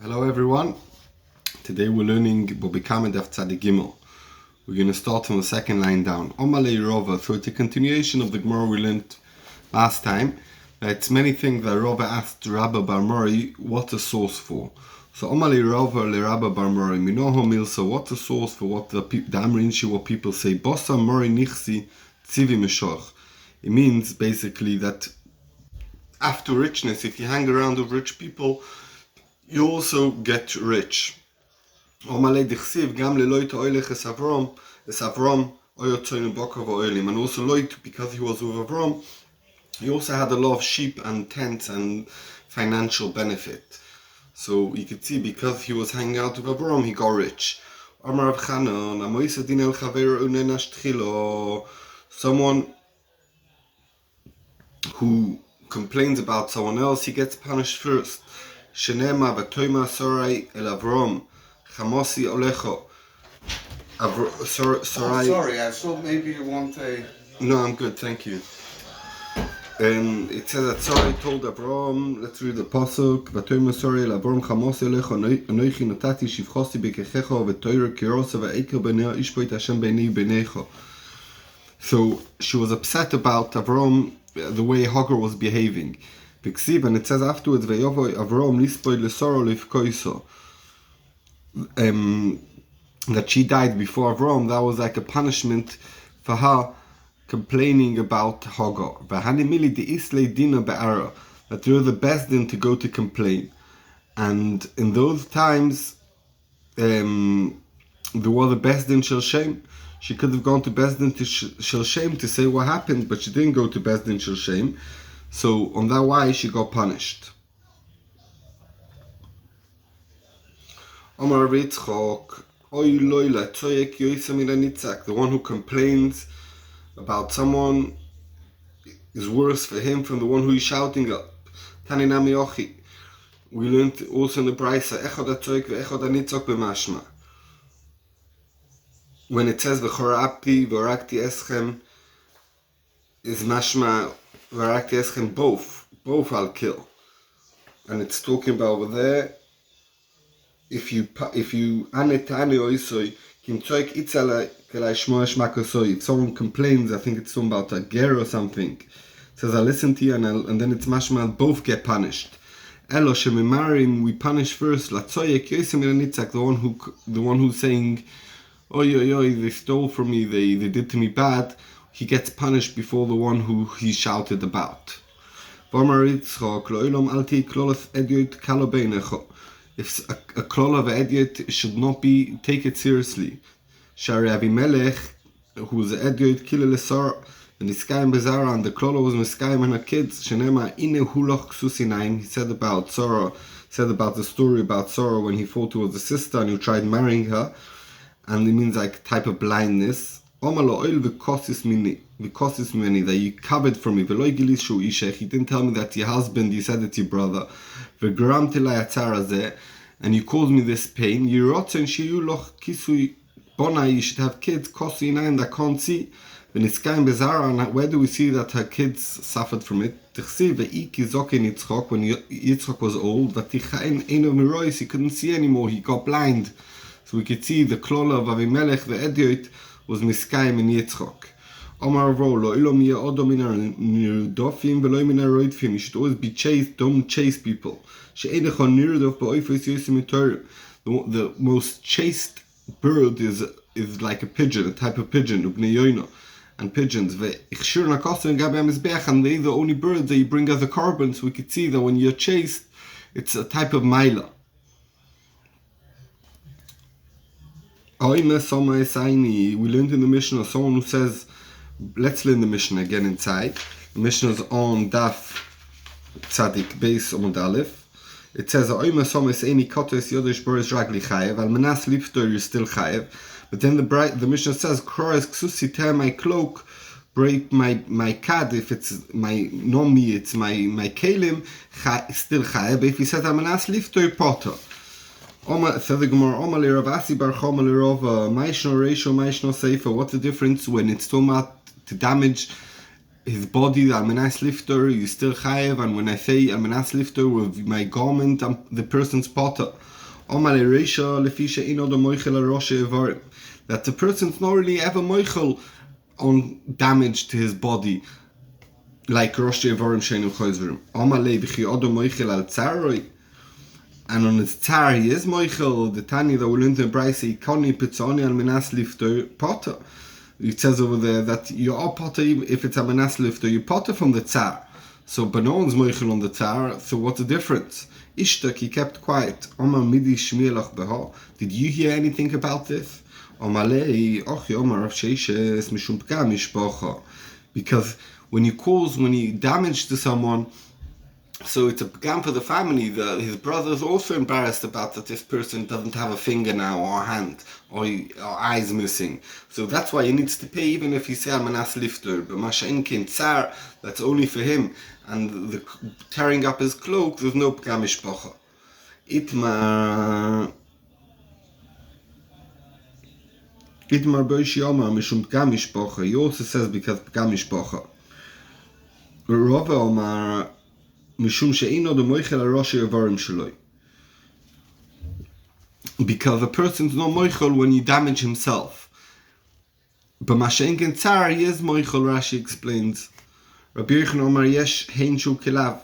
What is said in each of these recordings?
Hello everyone. Today we're learning Bobikame Daf Tzadik Gimel. We're going to start from the second line down. Omalei Rova. So it's a continuation of the Gemara we learned last time. It's many things that Rova asked Rabba Bar Mori what the source for. So Omalei Rova le Rabba Bar Mori Minoho Milsa. What's the source for what the Amrinshi, what people say? Bossa Mori Nichsi Tzivi Meshoch. It means basically that after richness, if you hang around with rich people, you also get rich. And also Lot, because he was with Avram, he also had a lot of sheep and tents and financial benefit. So you could see, because he was hanging out with Avram, he got rich. Someone who complains about someone else, he gets punished first. Shenema v'toima sorai el Avram chamosi olecho. Sorry, I thought maybe you want a... No, I'm good, thank you. It says that Sarai told Avram, let's read the pasuk. V'toima sorai el Avram chamosi olecho anoichi notati shivchosi bekechecho v'toira kirosa v'ekel b'nei ishpoit Hashem b'nei b'neicho. So she was upset about Avram, the way Hagar was behaving. And it says afterwards, that she died before Avram. That was like a punishment for her complaining about Hagar. That they were the best din to go to complain. And in those times, there was the best din shel shem. She could have gone to best din shel shem to say what happened, but she didn't go to best din shel shem. So on that why she got punished. Omar Yitzchok, the one who complains about someone is worse for him from the one who is shouting up. Taninami Ochi. We learned also in the Brisa, when it says v'chorapti v'orakti eschem, is mashma v'orakti eschem, both I'll kill. And it's talking about over there, if you if someone complains, I think it's talking about a ger or something, it says I listen to you, and then it's mashma, both get punished. Elo shemimarim, we punish first the one who's saying, oy, they stole from me, they did to me bad, he gets punished before the one who he shouted about. If a klol of ediot should not be taken seriously. Shari Avimelech, who was an ediot, killed Lesar, and Niskayim Bezara, and the klol was Niskayim and her kids. Shenema ine huloch ksusinaim. He said about the story about Sarah when he thought it was a sister and he tried marrying her, and it means like type of blindness. Omalo oil v'kosis mini, that you covered from me. V'loi gilishu ishech. He didn't tell me that your husband, you said it's your brother. V'gram tilay atzara zeh, and you caused me this pain. Yirotzen shiyu loch kisui bonai. You should have kids kosi inayin that can't see. V'niskayim bezara. And where do we see that her kids suffered from it? Tichsi ve'iki zoken Yitzchok, when Yitzchok was old. V'tichayin eino mirois. He couldn't see anymore. He got blind. So we could see the klola of Avimelech, the ediot, was miskayim in Yitzchok. Omar Rolo, ilom ye odom in nirdofim v'lo min haroidfim. You should always be chased. Don't chase people. She'edecha nirdof ba'oifos yosim torah. The most chaste bird is like a pigeon, a type of pigeon, ubnei yoino, and pigeons. Ve'ikshir nakosu and gabi hamizbeach, and they're the only birds that you bring as a carbon. So we could see that when you're chased, it's a type of maila. We learned in the Mishnah someone who says, let's learn the Mishnah again inside. The Mishnah is on Daf Tzadik Beis Omud Aleph. It says, you're still chayev. But then the Mishnah says, tear my cloak, break my kad, if it's my nomi, it's my kelim, still chayev. But if he says, Manas liftoy potter. What's the difference when it's talking about to damage his body, the almanas lifter, you still chayev, and when I say almanas lifter with my garment, I'm the person's potter. That the person's not really ever moichel on damage to his body, like Rosh Evarim Sheinu Chozrim. Amalei v'chi odo moichel al tzaroi, and on his tzar he is moichel. The Tani that we learned in Braisa, ikoni pitzoni almanas lifter potter. It says over there that you are potter if it's a manas lifter, you potter from the tzar. So, but no one's moichel on the tzar, so what's the difference? Ishtak, he kept quiet. Omar midi shmielach beha. Did you hear anything about this? Omalei, och yomar av sheishes mishum pgam mishpacha. Because when you damage to someone, so it's a pgam for the family. His brother is also embarrassed about that this person doesn't have a finger now, or a hand, or eyes missing. So that's why he needs to pay, even if he's almanas lifter. But masha'in kin tsar, that's only for him. And the tearing up his cloak, there's no pgam mishpacha. Itmar boishi omar mishum pgam mishpacha. He also says because pgam mishpacha. Rava omar mishum she'ino de moichel aroshi avarim shaloi. Because a person's not moichel when you damage himself. But masha'en tsar, he is moichel, Rashi explains. Rabbi Yochanan omar yesh hein shu kelav.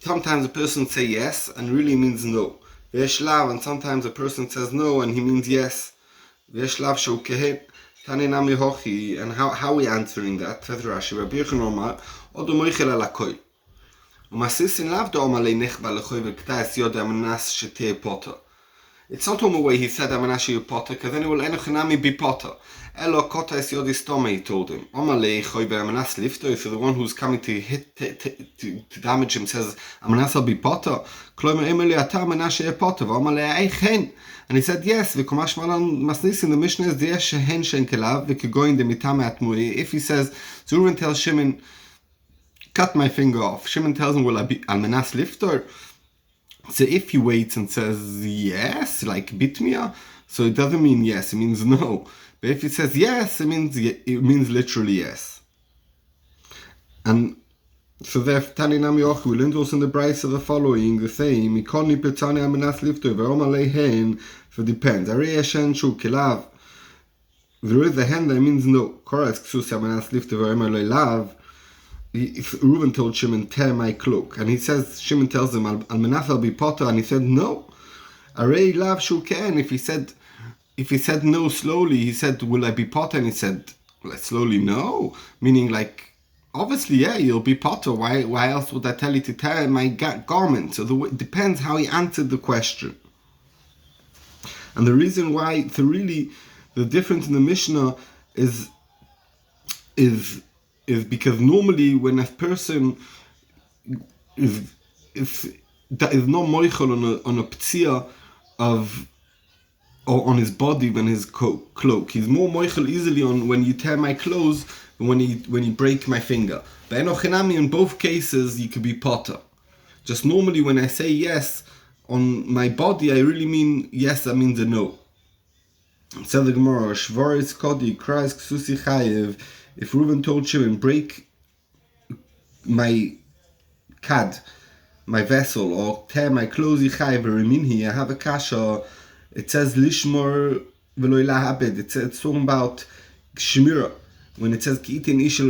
Sometimes a person say yes and really means no. Yesh lav, and sometimes a person says no and he means yes. Yesh lav shu kehen. Tani nami hochi. And how are we answering that? Says Rashi, Rabbi Yochanan omar odo moichel ala koi. Umasisin lav do omar leinechba lechoy v'ktais yod amanas shetei potter. It's not only way he said amanas shetei potter, because then it will enochanami be potter. Elo kota es yod istome, he told him. Omar leichoy v'amanas lifto, so the one who's coming to hit, to damage him says, amanas will be potter. Kloimer emeli ata amanas shetei potter, v'omar leichen. And he said, yes, v'komash malan masnisin, the Mishnah is yesh hen shen kelav, v'kegoyin de mitame atmui. If he says, Zurvan tells Shimon, cut my finger off. Shimon tells him, will I be almanas lifter? So if he waits and says yes, like bitmia, so it doesn't mean yes, it means no. But if he says yes, it means literally yes. And so there, Tani Nami Yochi, we learned also in the Braisa the following, the same, Ikoni Petani almanas lifter, ve'oma lehen, so it depends. Areya shen shu kelav. There is a hand that means no. Koras ksus almanas lifter, ve'oma leilav. Reuben told Shimon, tear my cloak. And he says, Shimon tells him, Almanas will be potter. And he said, no. Arei lav shuken. If he said no slowly, he said, will I be potter? And he said, well, slowly, no. Meaning like, obviously, yeah, you'll be potter. Why else would I tell you to tear my garment? So it depends how he answered the question. And the reason why, the difference in the Mishnah is because normally when a person is not moichel on a ptzia or on his body than his cloak. He's more moichel easily on when you tear my clothes than when you break my finger. But in both cases you could be potter. Just normally when I say yes on my body, I really mean yes, that means a no. So the Gemara, Shvaris Kodi, Krais Ksusi Chayev. If Reuben told Shimon, break my kad, my vessel, or tear my clothes, I have a kasha. It says lishmor v'lo lahabed. It's talking about shmira. When it says ki'itin ishel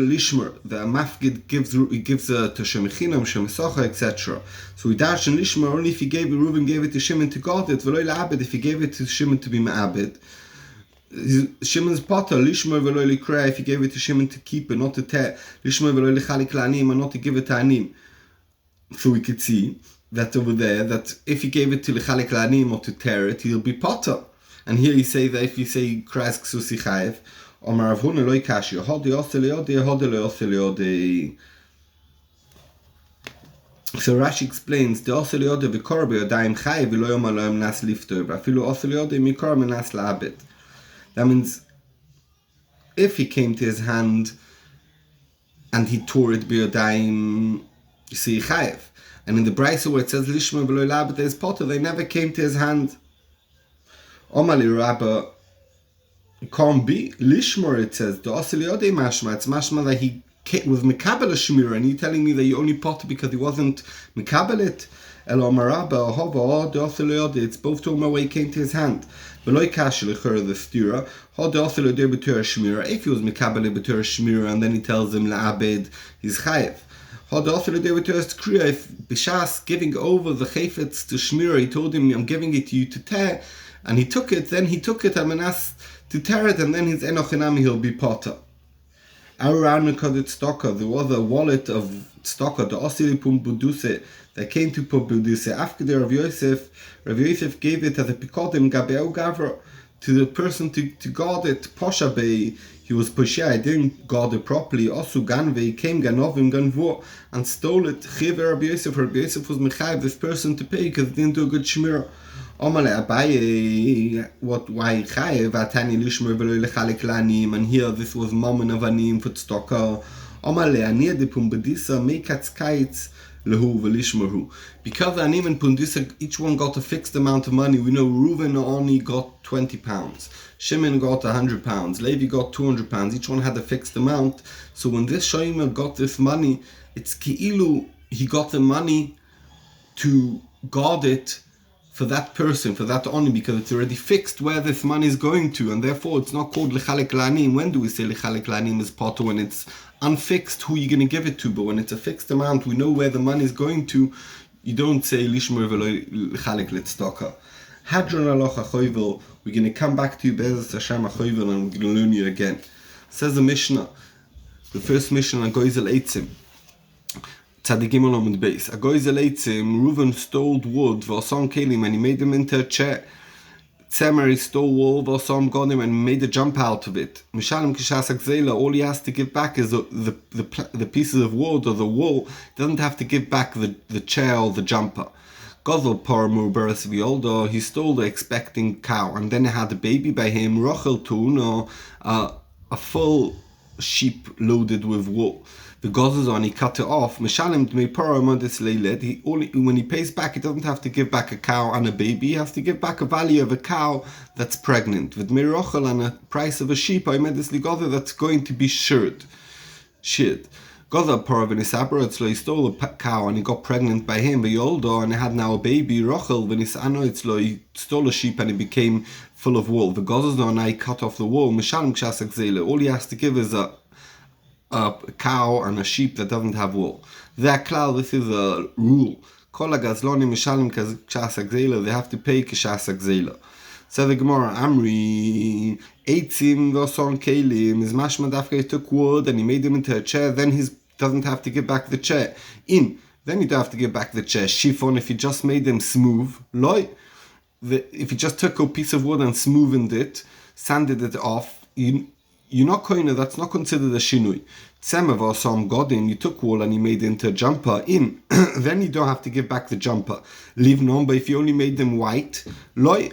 lishmor, the mafgid gives to shemechinam, shemesocha, etc. So we dash in lishmor only if Reuben gave it to Shimon to guard it. V'lo lahabed, if he gave it to Shimon to be ma'abed. Shimon's potter, lishmor v'lo likra, if he gave it to Shimon to keep it, not to tear. Lishmor v'lo lichalik la'anim, and not to give it to anim. So we could see that over there, that if he gave it to lichalik la'anim or to tear it, he'll be potter. And here he says that if you say kras ksusi chayev, Omar Avhuna loy kashi, hodi oseliode, hodi lo oseliode. So Rashi explains, the oseliode v'korbe odaim chayev v'lo yom aloyim nas lifter, v'afilu oseliode mikor menas la'abed. That means, if he came to his hand and he tore it b'yodaim, you see chayev. And in the Braisa where it says lishma v'lo la'abed, there's potter, they never came to his hand. Omali Rabba, can't be. Lishmor, it says, the Osiliode mashma, it's mashma that he was Mekabel a Shmira, and you're telling me that you only potter because he wasn't Mekabel it? Elo Maraba, or Hova, or the Osiliode, it's both to him away he came to his hand. Beloy Kashel, the Stura, how the Osiliode betur Shmira, if he was Mekabel betur Shmira, and then he tells him La'abed, he's Chayev. How the Osiliode betur Skriya, if Bishas giving over the Chayfetz to Shmira, he told him, I'm giving it to you to tear, and he took it, then he took it, to tear it, and then his Enochinami, he'll be potter. Aranukadit Stocker, there was a wallet of Stocker, the Osilipum Buduse, that came to Buduse. After the Rav Yosef gave it as a Pikodim Gabeo Gavra to the person to guard it. Poshabei, he was Poshia, he didn't guard it properly. Osu Ganve, came Ganovim Ganvo, and stole it. Chiv Rav Yosef was Mechayev, this person to pay because he didn't do a good Shmira. Omale Abaye, why Chayev, Atani Lishmer Velo Lechalik Lanim, and here this was Mammon of Anim for Stocker. Omale Anir de Pumbedisa, Mekatz Kaitz, Lehu Velishmerhu. Because Anim and Pundisa, each one got a fixed amount of money. We know Reuven only got £20, Shimon got £100, Levi got £200, each one had a fixed amount. So when this Shomer got this money, it's Ki'ilu, he got the money to guard it for that person, for that honor, because it's already fixed where this money is going to, and therefore it's not called Lechalek Lanim. When do we say Lechalek Lanim is potter? When it's unfixed who you're going to give it to, but when it's a fixed amount, we know where the money is going to, you don't say Lishmer Velo Lechalek Letstoka. Hadron Aloch Achoivel, we're going to come back to you, Bezos Hashem Achoivel, and we're going to learn you again. Says the Mishnah, the first Mishnah on Goizel Eitzim. Tzadigim Olam and Beis. A Goizel Eitzim, Reuven stole wood, Vasom Kelim, and he made them into a chair. Tzemer, he stole wool, Vasom got him, and made a jump out of it. Mishalem Kishasak Zela, all he has to give back is the pieces of wood or the wool. He doesn't have to give back the chair or the jumper. Gozel Paramur Beres Violdo, he stole the expecting cow, and then he had a baby by him, Rochel Tun, or a full sheep loaded with wool. The gozes on, he cut it off. Mishalem Dmei Paramur Des Leiled, when he pays back, he doesn't have to give back a cow and a baby, he has to give back a value of a cow that's pregnant. With Dmei Rochel and a price of a sheep, I made this ligozer that's going to be sheared. Goza Parav Nisabra, he stole a cow and he got pregnant by him, Yoldo, and he had now a baby, Rochel, he stole a sheep and it became full of wool. The gozes on, I cut off the wool. Mishalem Kshasak Zele, all he has to give is a cow and a sheep that doesn't have wool. That klal, this is a rule. Kol hagazlonim mishalem k'shasak zela, they have to pay k'shasak zela. So the Gemara, Amri, Eitzim v'oson kelim, is mashma dafka, he took wood and he made them into a chair, then he doesn't have to give back the chair. Then you don't have to give back the chair. Shifon, if you just made them smooth, loy, if you just took a piece of wood and smoothened it, sanded it off, you're not koine, that's not considered a shinui. Tzemer v'osam godim, you took wool and you made it into a jumper, then you don't have to give back the jumper. Leave none, but if you only made them white, loy,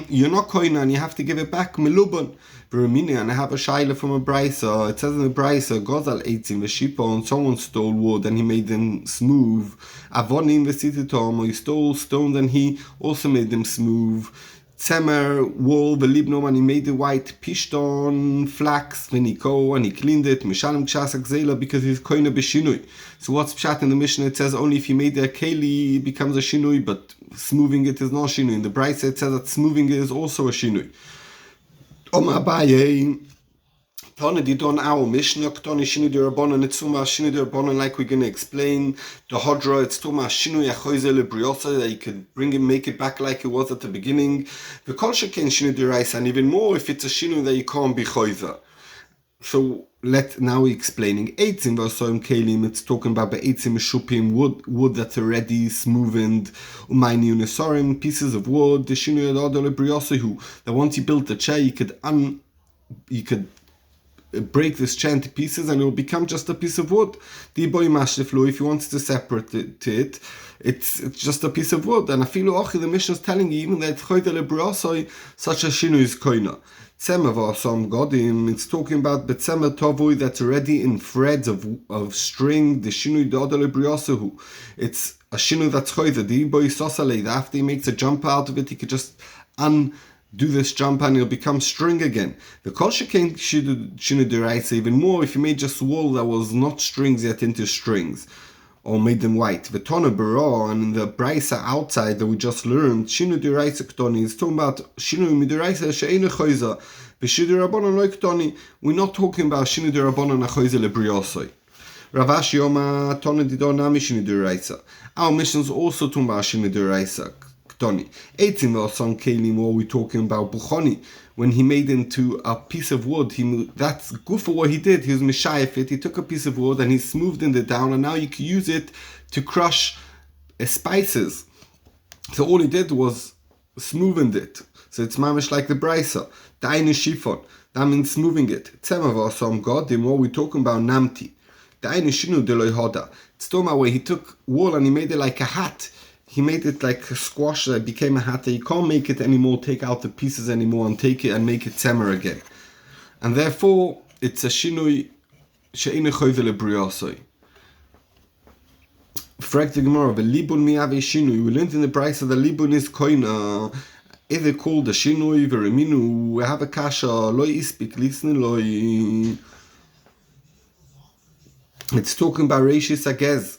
you're not koine and you have to give it back, meluban. Vermini, and I have a shaila from a brisa, it says in the brisa, Gozal eitzim v'shipo, and someone stole wood and he made them smooth. Avonim v'sititom, or he stole stones and he also made them smooth. Tzemer, wool, velibnom, and he made it white. Pishton, flax, veniko, and he cleaned it. Mishalem kshasak zela, because he's koine b'shinui. So what's pshat in the Mishnah? It says only if you made a keli, it becomes a shinui, but smoothing it is not shinui. In the Brisa it says that smoothing it is also a shinui. Oma Abaye, Tone di don our Mishnah, Tone shinu de rabbanon, it's tuma shinu de rabbanon, like we're going to explain. The Hodra, it's tuma shinu yachoize lebriosa, that you could bring it, make it back like it was at the beginning. The kol sheken shinu de rice, and even more if it's a shinu that you can't be choiza. So now we're explaining eitzim v'osoim kelim. It's talking about eitzim shupim, wood that's already smoothened, umayni unesorim, pieces of wood. The shinu yadod lebriosahu, that once you built the chair, you could break this chair into pieces and it will become just a piece of wood. The boy mashliflu, if you want to separate it, it's just a piece of wood. And afilu ochi, the Mishnah is telling you even that choyde lebrosoi, such a shinu is koina. Tzemer v'asam godim, it's talking about betzemer tovui that's already in threads of string. The shinu doda lebriosahu, it's a shinu that's choyde. The boy sosalei, after he makes a jump out of it, he could just do this jump and it'll become string again. The kol shekain shinu deraisa, even more if you made just wool that was not strings yet into strings, or made them white. V'tona bara, and in the brisa outside that we just learned, shinu deraisa ktoni is talking about shinu mideraisa she'einu choiza, v'shinu rabbanon lo ktoni. We're not talking about shinu rabbanon achoiza lebriosoi. Ravashi Yoma Tona Dido Nami Shinu deraisa. Our missions also talking about shinu deraisa. Eighteen Vasan Kalim, or we're talking about Bukhoni, when he made into a piece of wood, that's good for what he did. He was Mishayef it. He took a piece of wood and he smoothed it down, and now you can use it to crush spices. So all he did was smoothened it. So it's mamish like the brisa. Dainu shifon. That means smoothing it. Tzema Vasan Godim, or we're talking about Namti. Dainu shinu deloi hoda. It's talking about where he took wool and he made it like a hat. He made it like a squash that became a hat. You can't make it anymore, take out the pieces anymore and take it and make it tzemer again. And therefore, it's a shinui she'einu choize lebriosoi. Fragt the Gemara, v'libun mi'ave shinui. We learned in the brisa that libun is koina. Is it called a shinui v'reminu? We have a kasha, loi ispik, listen loi. It's talking about reishis agez,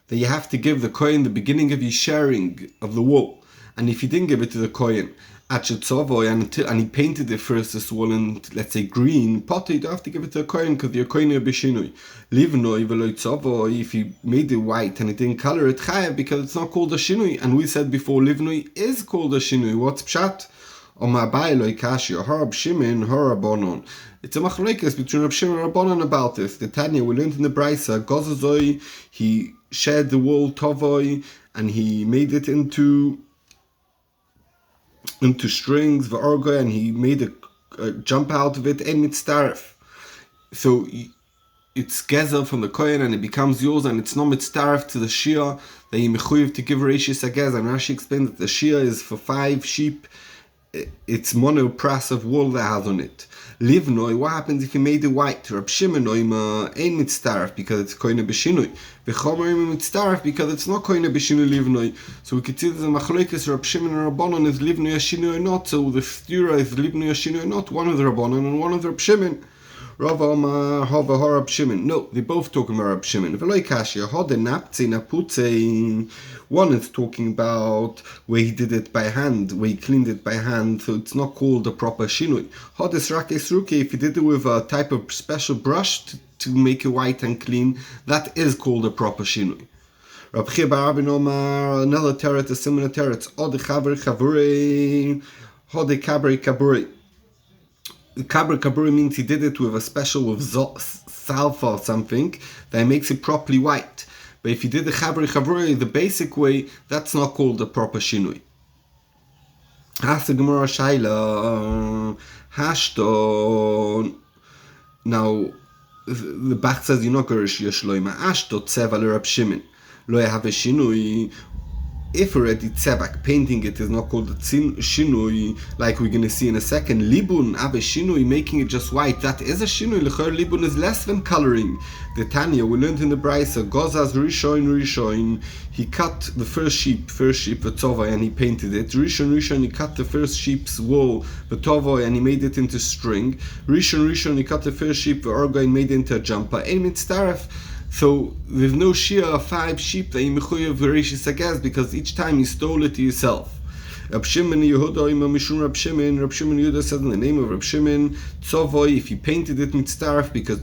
that you have to give the kohen the beginning of your sharing of the wool. And if you didn't give it to the kohen, and he painted it first, this wool in, let's say, green, potter, you don't have to give it to the kohen because you're kohen b'shinui. Livnoi v'loi tzovoi, if you made it white and it didn't color it, chayav, because it's not called a shinui. And we said before, livnoi is called a shinui. What's pshat? It's a machlokes between Rab Shimon and Rabbanon about this. The Tanya, we learned in the brisa, Gozazoi, he shed the wool tovoi and he made it into strings v'orgoy, and he made a jump out of it and mitzdaref. So it's gezel from the kohen and it becomes yours, and it's not mitzdaref to the shia that you mechuyev to give reishis agez. And Rashi explained that the shia is for 5 sheep. It's monopras of wool that has on it. Livnoi, what happens if you made it white? Rab Shimon ain't mitzdaref because it's koine b'shinui. V'chomer mitzdaref because it's not koine b'shinui livnoi. So we could see that the machlokes Rab Shimon and Rabbanon is livnoi a shinui or not. So the stura is livnoi a shinui or not. One of the Rabbanon and one of the Rab Shimon. Rav Omar, Hava, Rab Shimon. No, they both talking about Rab Shimon. V'loi kashya, hode naptze naputze. One is talking about where he did it by hand, where he cleaned it by hand, so it's not called a proper shinui. Hode srakes ruke, if he did it with a type of special brush to make it white and clean, that is called a proper shinui. Rab Chia bar Rabbi Omar, another teret, a similar teret. Hode chaver chavure, hode kabri kaburi. Kabri kaburi means he did it with a special, with salfa or something, that makes it properly white. But if you did the chavri the basic way, that's not called a proper shinui. Ask the Gemara Shaila, Hashto. Now, the Bach says you're not going to Shloima. Ashto tseva le Rab Shimon. Lo have a shinui. If already tzevak, painting it is not called a shinui, like we're going to see in a second. Libun, ave shinui, making it just white, that is a shinui. L'chor libun is less than coloring. The Tanya, we learned in the brisa, Gozaz Rishoin, he cut the first sheep, v'tovoi, and he painted it. Rishon, he cut the first sheep's wool, v'tovoi, and he made it into string. Rishon, he cut the first sheep, v'orgoi, and made it into a jumper. Ein mitzdaref. So there's no shia of 5 sheep that you mechuyev v'reishis agaz, because each time you stole it to yourself. Rab Shimon Yehuda ima mishum Rab Shimon Yehuda says in the name of Rab Shimon, tzovoi, if he painted it mitzdaref, because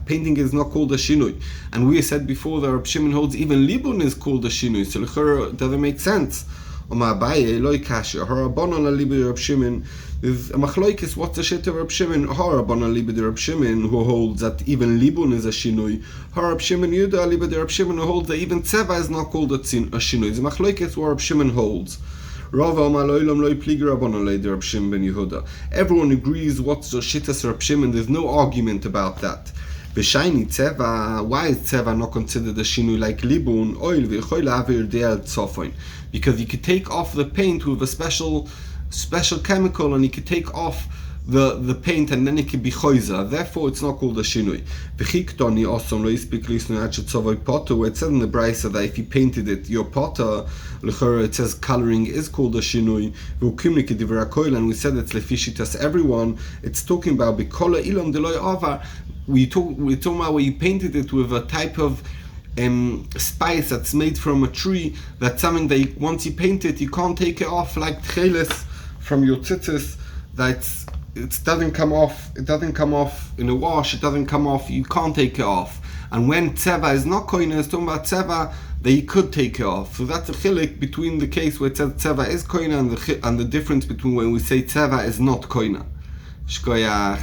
painting is not called a shinui. And we said before that Rab Shimon holds even libun is called a shinui, so l'chora doesn't make sense. Oma Abaye loy kasha harabonon alibi Rab Shimon. There's a machlokes, what's the shit of Rab Shimon? Harabonon alibi Rab Shimon, who holds that even libun is a shinui. Rab Shimon Yehuda alibi Rab Shimon, who holds that even tseva is not called a shinui. The machlokes what Rab Shimon holds. Everyone agrees what's the shittas Rab Shimon. There's no argument about that. B'shayni tzeva, why is tzeva not considered a shinui like libun, oil v'choy la'avir de'al tzofoin? Because you could take off the paint with a special chemical, and you could take off the paint and then it can be choiza. Therefore, it's not called a shinui. V'chiktoni awesome lo yispik lisnu achet tzovoi potter. It says in the brisa that if you painted it, your potter, l'chora, it says coloring is called a shinui. V'ukimni kedivra koil, and we said it's lefishitas everyone. It's talking about bikola ilom deloy avar. We're talking about where you painted it with a type of spice that's made from a tree. That's something that once you paint it, you can't take it off, like tcheles from your tzitzis. It doesn't come off. It doesn't come off in a wash. It doesn't come off. You can't take it off. And when tseva is not koina, it's talking about tseva that you could take it off. So that's a chilik between the case where it says tseva is koina and the difference between when we say tseva is not koina. Shkoyach.